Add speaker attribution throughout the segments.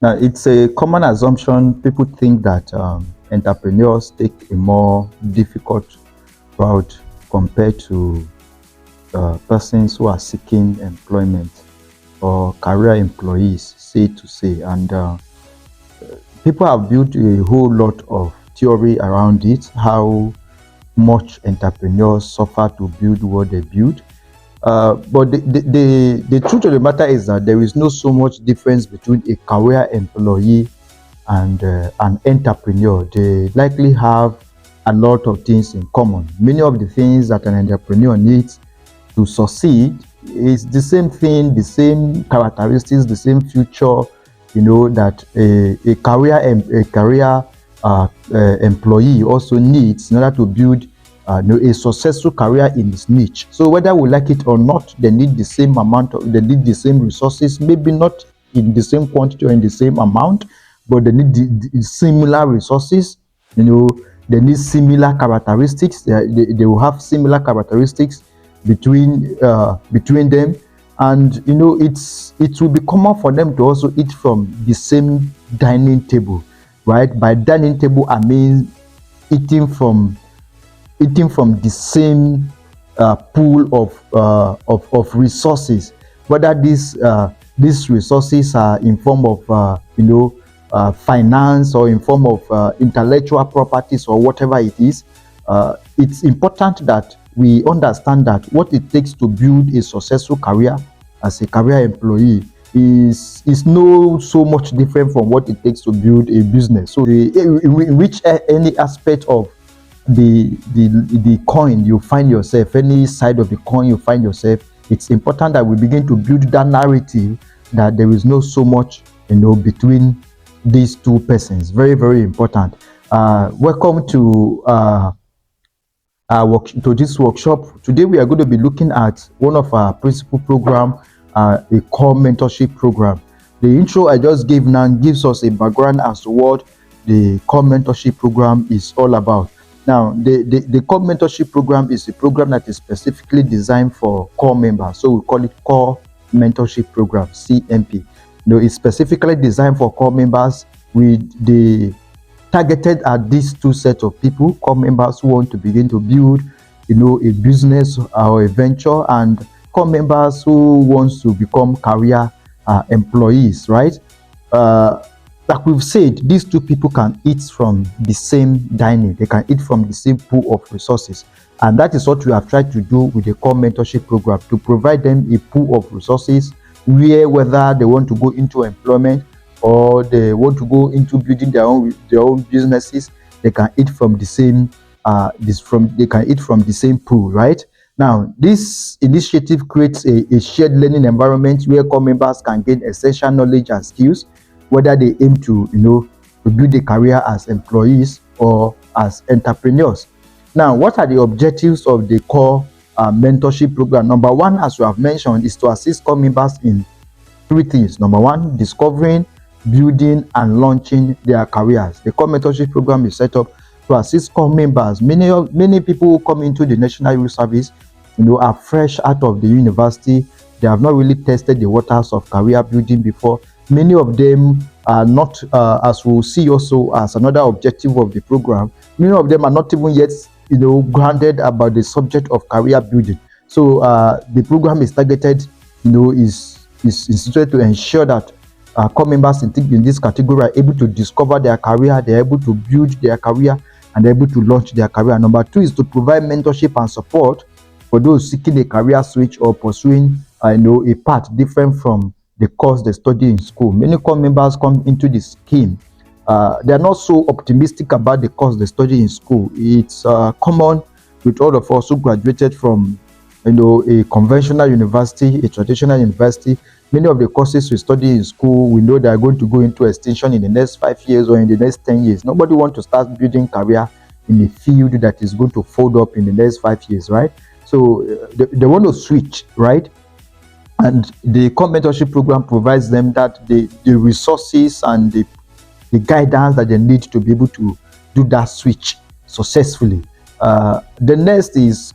Speaker 1: Now, it's a common assumption. People think that entrepreneurs take a more difficult route compared to persons who are seeking employment or career employees, say to say. And people have built a whole lot of theory around it, how much entrepreneurs suffer to build what they build. But the truth of the matter is that there is no so much difference between a career employee and an entrepreneur. They likely have a lot of things in common. Many of the things that an entrepreneur needs to succeed is the same thing, the same characteristics, the same future, that a career employee also needs in order to build a successful career in his niche. So whether we like it or not, they need the same they need the same resources, maybe not in the same quantity or in the same amount, but they need the similar resources. They need similar characteristics. They will have similar characteristics between them, and it will be common for them to also eat from the same dining table, right? By dining table, I mean eating from the same pool of resources, whether these resources are in form of finance or in form of intellectual properties or whatever it is. It's important that we understand that what it takes to build a successful career as a career employee is no so much different from what it takes to build a business. So in which any aspect of the coin you find yourself, any side of the coin you find yourself, it's important that we begin to build that narrative that there is no so much between these two persons. Very, very important. Welcome to this workshop. Today we are going to be looking at one of our principal program, a Corps Mentorship Program. The intro I just gave now gives us a background as to what the Corps Mentorship Program is all about. Now, the Corps Mentorship Program is a program that is specifically designed for Corps members. So we call it Corps Mentorship Program, CMP. It's specifically designed for Corps members, with the targeted at these two sets of people: Corps members who want to begin to build, a business or a venture, and Corps members who wants to become career employees, right? Like we've said, these two people can eat from the same dining. They can eat from the same pool of resources. And that is what we have tried to do with the Corps Mentorship Program, to provide them a pool of resources where, whether they want to go into employment or they want to go into building their own businesses, they can eat from the same pool, right? Now, this initiative creates a shared learning environment where Corps members can gain essential knowledge and skills, whether they aim to build a career as employees or as entrepreneurs. Now, what are the objectives of the Corps Mentorship Program? Number one, as we have mentioned, is to assist Corps members in three things. Number one, discovering, building, and launching their careers. The Corps Mentorship Program is set up to assist Corps members. Many people who come into the National Youth Service, are fresh out of the university. They have not really tested the waters of career building before. Many of them are not, as we'll see also as another objective of the program, many of them are not even yet, grounded about the subject of career building. So the program is targeted, is instituted to ensure that Corps members in this category are able to discover their career, they're able to build their career, and they're able to launch their career. Number two is to provide mentorship and support for those seeking a career switch or pursuing a path different from the course they study in school. Many Corps members come into this scheme. They are not so optimistic about the course they study in school. It's common with all of us who graduated from a conventional university, a traditional university. Many of the courses we study in school, we know they are going to go into extinction in the next 5 years or in the next 10 years. Nobody wants to start building career in a field that is going to fold up in the next 5 years, right? So they want to switch, right? And the Corps Mentorship Program provides them that the resources and the guidance that they need to be able to do that switch successfully. The next is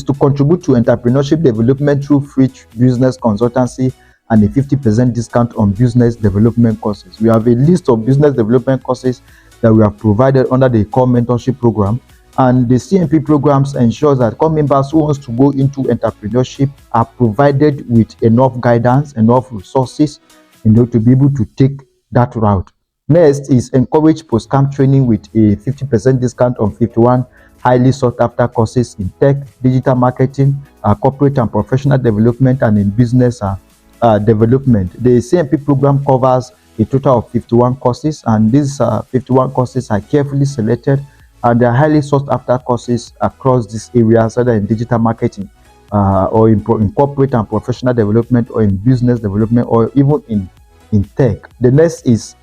Speaker 1: to contribute to entrepreneurship development through free business consultancy and a 50% discount on business development courses. We have a list of business development courses that we have provided under the Corps Mentorship Program. And the CMP programs ensures that Corps members who wants to go into entrepreneurship are provided with enough guidance, enough resources, to be able to take that route. Next is encourage post-camp training with a 50% discount on 51 highly sought-after courses in tech, digital marketing, corporate and professional development, and in business development. The CMP program covers a total of 51 courses, and these 51 courses are carefully selected, and they are highly sought-after courses across these areas, either in digital marketing, or in corporate and professional development, or in business development, or even in tech. The next is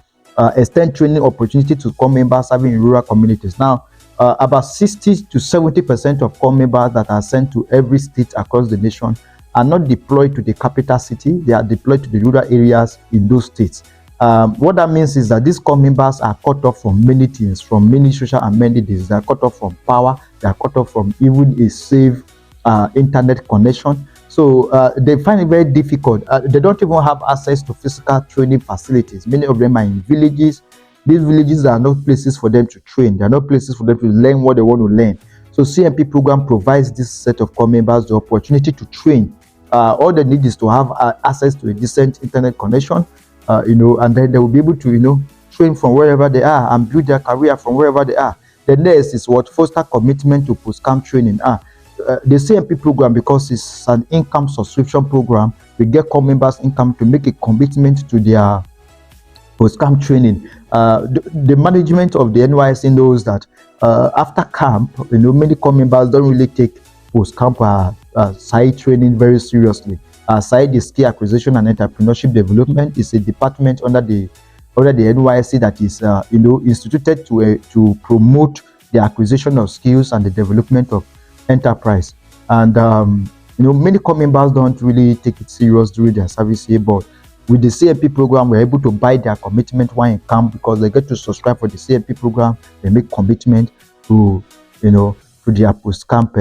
Speaker 1: extend training opportunity to Corps members serving in rural communities. Now, about 60 to 70% of Corps members that are sent to every state across the nation are not deployed to the capital city. They are deployed to the rural areas in those states. What that means is that these Corps members are cut off from many things, from many social amenities. They are cut off from power. They are cut off from even a safe internet connection. So they find it very difficult. They don't even have access to physical training facilities. Many of them are in villages. These villages are not places for them to train. They are not places for them to learn what they want to learn. So CMP program provides this set of Corps members the opportunity to train. All they need is to have access to a decent internet connection, and then they will be able to, train from wherever they are and build their career from wherever they are. The next is what foster commitment to post-camp training. The CMP program, because it's an income subscription program, we get Corps members income to make a commitment to their post-camp training. The management of the NYSC knows that after camp, many Corps members don't really take post-camp side training very seriously. Side is skill acquisition and entrepreneurship development. Is a department under the NYSC that is instituted to promote the acquisition of skills and the development of enterprise. And many Corps members don't really take it serious during their service year, but with the CMP program, we're able to buy their commitment while in camp, because they get to subscribe for the CMP program. They make commitment to their post-camp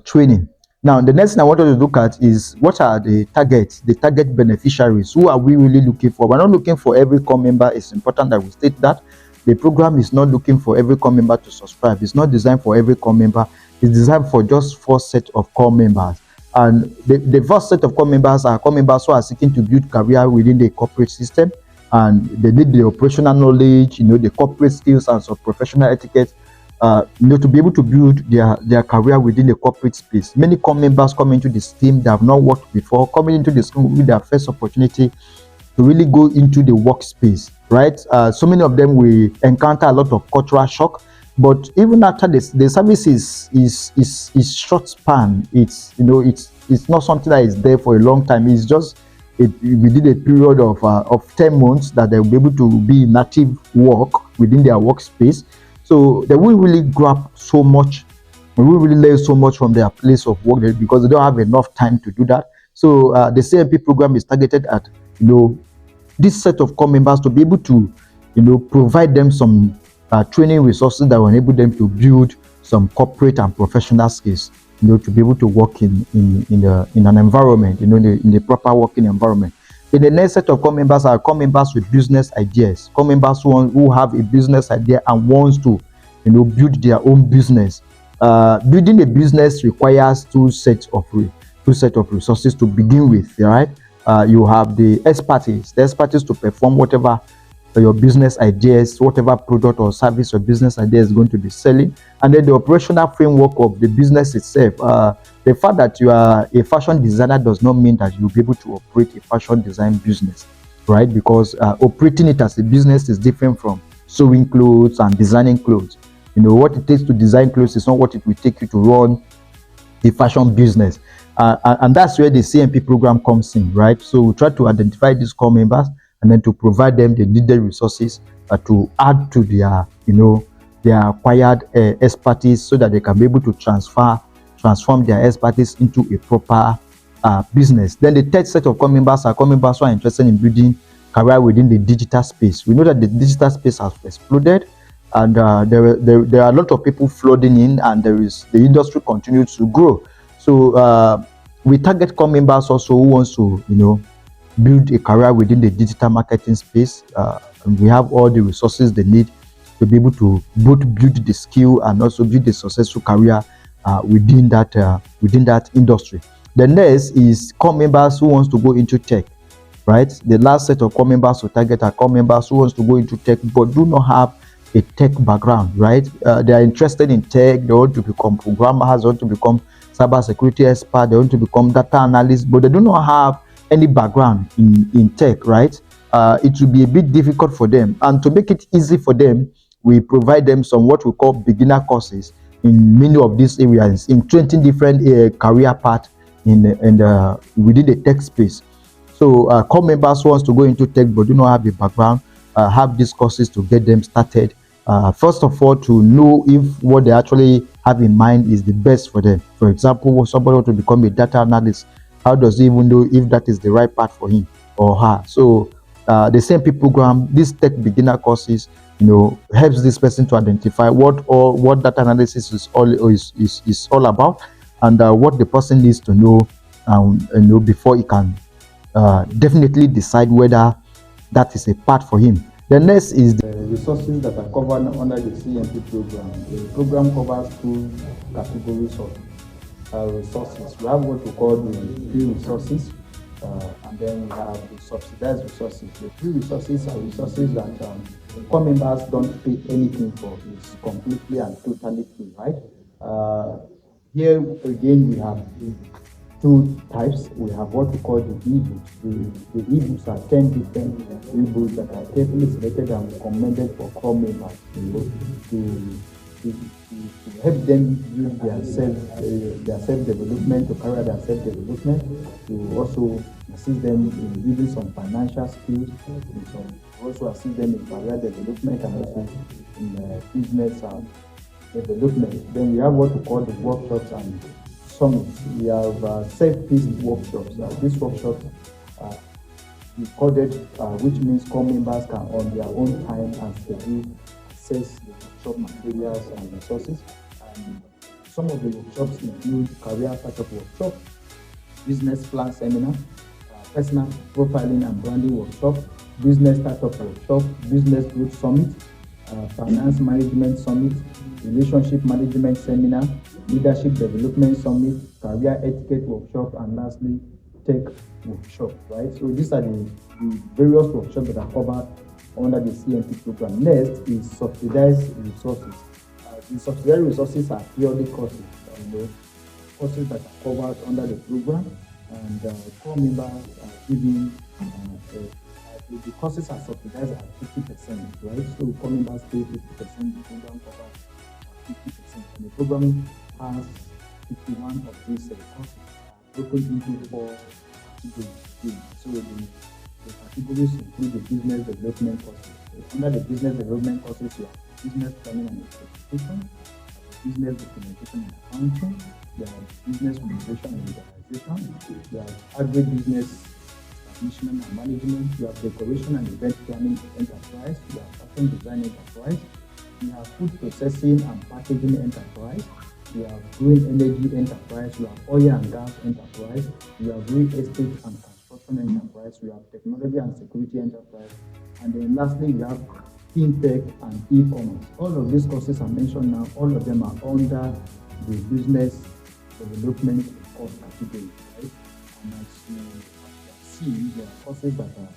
Speaker 1: training. Now, the next thing I wanted to look at is what are the target beneficiaries. Who are we really looking for? We're not looking for every Corps member. It's important that we state that the program is not looking for every Corps member to subscribe. It's not designed for every Corps member. It's designed for just 4 sets of Corps members. And the first set of Corps members are Corps members who are seeking to build career within the corporate system, and they need the operational knowledge, the corporate skills and some professional etiquette, to be able to build their career within the corporate space. Many Corps members come into this team that have not worked before, coming into this team with their first opportunity to really go into the workspace, right? So many of them will encounter a lot of cultural shock. But even after this, the service is short span. It's not something that is there for a long time. It's just within a period of 10 months that they'll be able to be in active work within their workspace. So they will really grab so much. They will really learn so much from their place of work there, because they don't have enough time to do that. So the CMP program is targeted at this set of Corps members to be able to provide them some training resources that will enable them to build some corporate and professional skills, to be able to work in an environment, in the proper working environment. Then the next set of Corps members are Corps members with business ideas, Corps members who have a business idea and wants to, build their own business. Building a business requires two sets of resources to begin with, right? You have the expertise to perform whatever your business ideas, whatever product or service your business idea is going to be selling, and then the operational framework of the business itself. The fact that you are a fashion designer does not mean that you'll be able to operate a fashion design business, right? Because operating it as a business is different from sewing clothes and designing clothes. What it takes to design clothes is not what it will take you to run the fashion business, and that's where the CMP program comes in, right? So we try to identify these Corps members and then to provide them the needed resources to add to their acquired expertise, so that they can be able to transform their expertise into a proper business. Then the third set of Corps members are Corps members who are interested in building career within the digital space. We know that the digital space has exploded, and there are a lot of people flooding in, and the industry continues to grow. So we target Corps members also who wants to build a career within the digital marketing space. And we have all the resources they need to be able to both build the skill and also build a successful career within that industry. The next is core members who wants to go into tech, right? The last set of core members to target are core members who wants to go into tech but do not have a tech background, right? They are interested in tech. They want to become programmers, they want to become cyber security expert, they want to become data analysts, but they do not have any background in tech, right? It will be a bit difficult for them. And to make it easy for them, we provide them some what we call beginner courses in many of these areas, in 20 different career paths within the tech space. So core members who wants to go into tech but do not have a background have these courses to get them started. First of all, to know if what they actually have in mind is the best for them. For example, when somebody wants to become a data analyst, how does he even know if that is the right path for him or her? So the CMP program, these tech beginner courses, helps this person to identify what data analysis is all about, and what the person needs to know, before he can definitely decide whether that is a path for him. The next is the resources that are covered under the CMP program. The program covers two categories of resources. We have what we call the free resources, and then we have the subsidized resources. The free resources are resources that core members don't pay anything for. It's completely and totally free, right? Here again we have two types. We have what we call the e-books. The e-books are 10 different e-books that are carefully selected and recommended for core members to help them build their self-development, to carry out their self-development, to also assist them in building some financial skills, also assist them in career development and also in business development. Then we have what we call the workshops and summits. We have self-paced workshops. These workshops are recorded, which means core members can on their own time and schedule access the workshop materials and resources. And some of the workshops include career startup workshop, business plan seminar, personal profiling and branding workshop, business startup workshop, business growth summit, finance management summit, relationship management seminar, leadership development summit, career etiquette workshop, and lastly, tech workshop, right? So these are the various workshops that are covered under the CMP program. Next is subsidized resources. The subsidized resources are purely courses, courses that are covered under the program, and core members are given the courses are subsidized at 50%, right? So core members pay 50%, the program covers 50%, and the program has 51 of these courses broken into 4 categories. So the categories include the business development courses. Under the business development courses, you have business planning and execution, business documentation and accounting, you have business communication and organization, you have agribusiness establishment and management, you have decoration and event planning enterprise, you have fashion design enterprise, you have food processing and packaging enterprise, you have green energy enterprise, you have oil and gas enterprise, you have real estate and construction enterprise, you have technology and security enterprise, and then lastly we have fintech and e-commerce. All of these courses I mentioned now, all of them are under the business development course category, right? And as you see, there are courses that are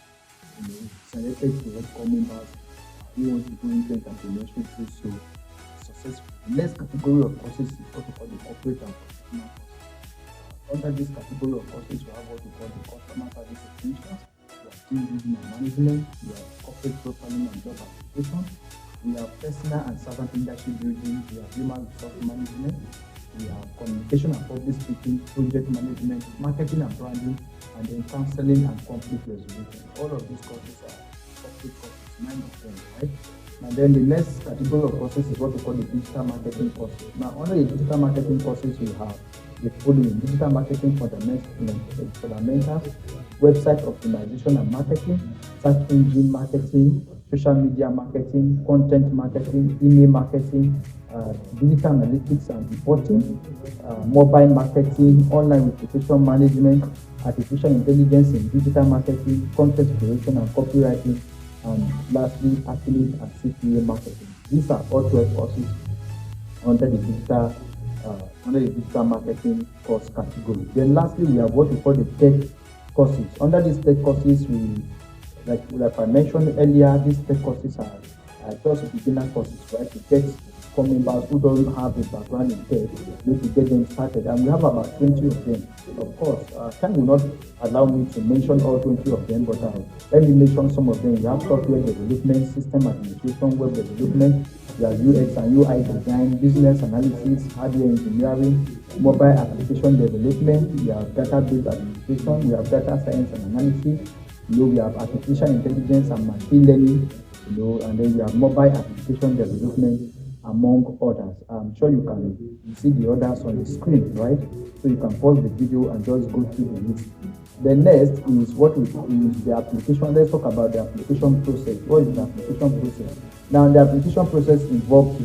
Speaker 1: selected to help core members who want to go into entrepreneurship through so successful. The next category of courses is what we call the corporate and professional courses. Under this category of courses, we have what we call the customer service essentials, we have team building and management, we have corporate profiling and job application, we have personal and servant leadership building, we have human resource management, we have communication and public speaking, project management, marketing and branding, and then counseling and conflict resolution. All of these courses are corporate courses, 9 of them, right? And then the next category of courses is what we call the digital marketing courses. Now, under the digital marketing courses, we have the following: digital marketing fundamentals, website optimization and marketing, search engine marketing,
Speaker 2: social media marketing, content marketing, email marketing, digital analytics and reporting, mobile marketing, online reputation management, artificial intelligence in digital marketing, content creation and copywriting, and lastly, affiliate and CPA marketing. These are all 12 courses under the digital marketing course category. Then lastly, we have what we call the tech courses. Under these tech courses, like I mentioned earlier, these tech courses are just beginner courses, right? To get some members who don't have a background in tech, to get them started. And we have about 20 of them. Of course, time will not allow me to mention all 20 of them, but let me mention some of them. We have software development, system administration, web development, we have UX and UI design, business analysis, hardware engineering, mobile application development, we have database administration, we have data science and analysis, we have artificial intelligence and machine learning, and then we have mobile application development, among others. I'm sure you can see the others on the screen, right? So you can pause the video and just go through the list. The next is the application. Let's talk about the application process. What is the application process? Now, the application process involves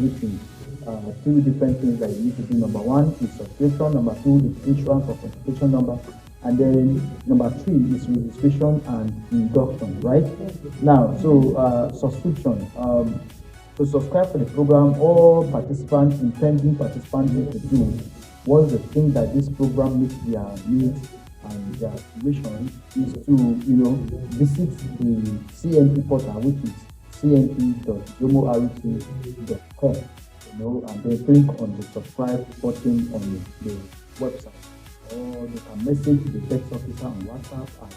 Speaker 2: three different things that you need to do. Number one is subscription. Number two is issuance of application number. And then number three is registration and induction, right? Now, so subscription. To subscribe to the program, all participants, intending participants need to do once the thing that this program meets their needs and their aspiration is to, visit the CMP portal, which is cmp.jomort.com, and then click on the subscribe button on the website. Or they can message the text officer on WhatsApp at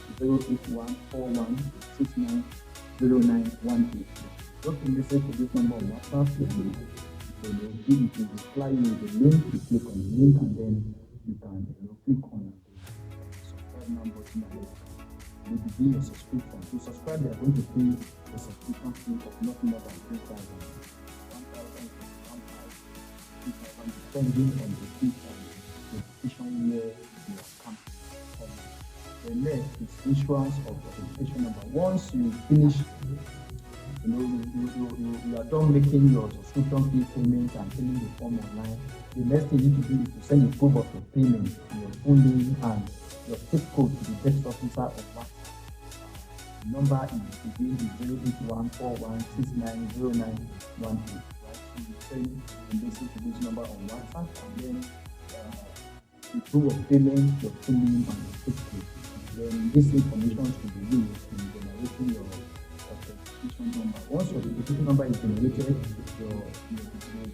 Speaker 2: 08141690918. Just to message to this number on WhatsApp, it will reply you with the link. You click on the link and then you can click on the subscribe now button and you begin your subscription. To subscribe, they are going to pay a subscription fee of not more than 3,000, 1,000, 2,000, depending on the fee and the education where you are coming from. The next is issuance of the education number. Once you finish, you are done making your subscription fee payment and filling the form online. The next thing you need to do is to send a proof of your payment, your full name and your zip code to the text officer of WhatsApp. The number is again 08141690918. Right? So you send a message to this number on WhatsApp and then the proof of payment, your full name and your zip code. Then this information should be used in generating your number. Once your identification number is generated, your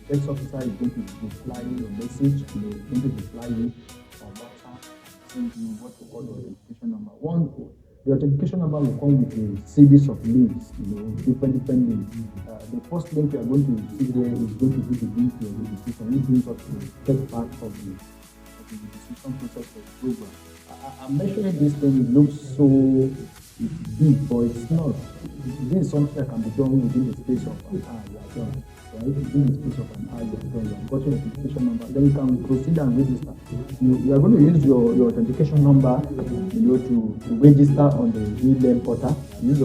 Speaker 2: text officer is going to reply your message, is going to reply you on WhatsApp, send you what you call your identification number. The authentication number will come with a series of links, different links. The first link you are going to see there is going to be the link to your registration, which brings us to the third part of the registration process for the program. I'm mentioning this thing, it looks so deep, but it's not. This is something that can be done within the space of an hour. You are done, right? Within the space of an hour, you are done. You have got your authentication number. Then you can proceed and register. You are going to use your authentication number, to register on the e-learn portal. Use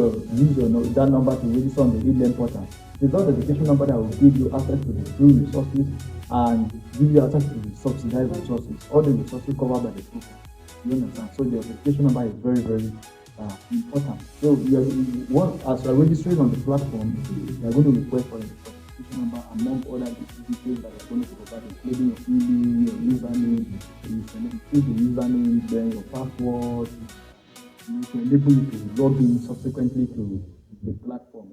Speaker 2: that number to register on the e-learn portal. It's not the authentication number that will give you access to the free resources and give you access to the subsidized resources. All the resources covered by the program. You understand? So the authentication number is very, very important. So as you are registering on the platform, you are going to request for the authentication number among other details that you are going to provide, including your email, your username, you select the username, then your password, to enable you to log in subsequently to the platform.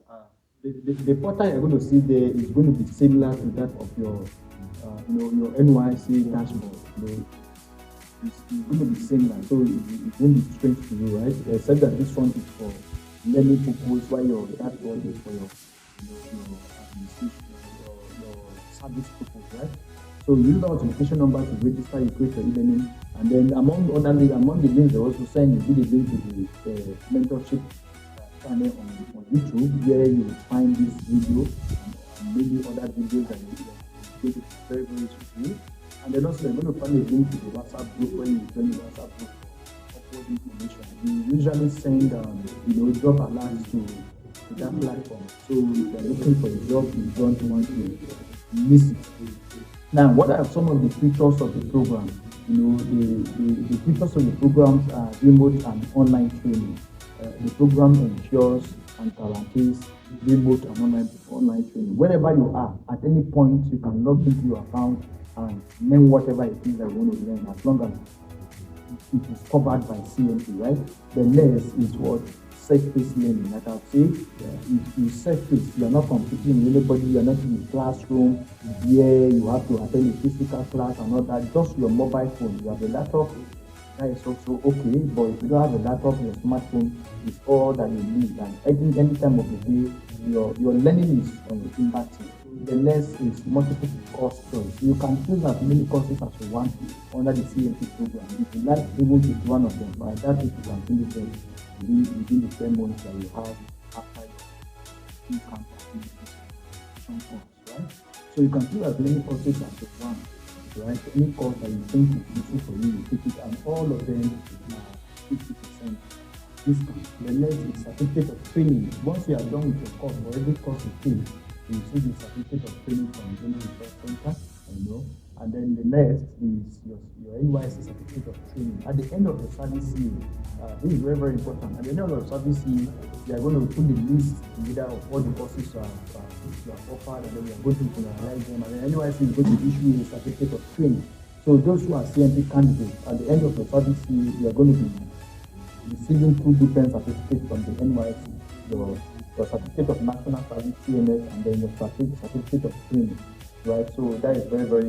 Speaker 2: The portal you are going to see there is going to be similar to that of your NYSC dashboard. It's going to be similar, so it won't be strange to you, right? Except that this one is for learning purpose, while your dashboard is for your administration, your service purpose, right? So you use the authentication number to register, you create your e-learning, and then among the links they also send you the link to the mentorship channel on YouTube, where you will find this video and maybe other videos that you will get very, very useful. And then also they're going to find a link to the WhatsApp group where you join the WhatsApp group for upload information. We usually send drop alerts to to that platform. So if you're looking for a job, you don't want to miss it. Now, what are some of the features of the program? The features of the programs are remote and online training. The program ensures and guarantees remote and online training. Wherever you are, at any point, you can log into your account and learn whatever it is that you want to learn, as long as it is covered by CMP, right? The next is what? Self-paced learning. Like I've said, if you self-paced, you're not competing with anybody, you're not in a classroom where you have to attend a physical class and all that, just your mobile phone. You have a laptop, that is also okay, but if you don't have a laptop, your smartphone is all that you need. And any time of the day, your learning is on the fingertip. The next is multiple course choice. You can choose as many courses as you want under the CMP program. If you like even pick one of them, by that if you can finish them within the 10 months that you have after your campus course, right? So you can choose as many courses as you want, right? Any course that you think is useful for you, you take it, and all of them are 50% discount. The next is certificate of training. Once you are done with your course, for every course you take, you receive the certificate of training from the Resource Center, and then the next is your NYSC certificate of training. At the end of the service year, this is very, very important. At the end of the service year, we are going to put the list together of all the courses you have offered, and then we are going to finalize them, and then NYSC is going to issue a certificate of training. So those who are CMP candidates, at the end of the service year, we are going to be receiving 2 different certificates from the NYSC. Your certificate of national service CMS, and then your certificate of training, right? So that is very, very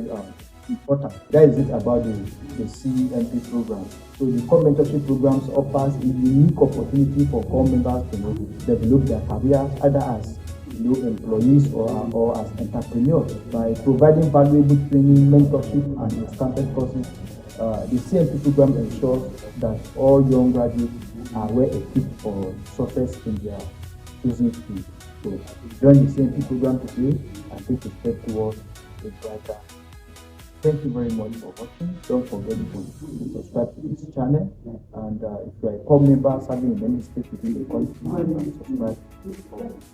Speaker 2: important. That is it about the CMP program. So the Corps Mentorship Programs offers a unique opportunity for Corps members to develop their careers either as employees or as entrepreneurs by providing valuable training, mentorship, and discounted courses. The CMP program ensures that all young graduates are well equipped for success in their choosing field. So join the CMP program today and take a step towards a brighter. Thank you very much for watching. Don't forget to subscribe to this channel, and if you are a Corps member serving in any state within the country, subscribe to the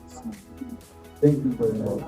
Speaker 2: CMP. Thank you very much.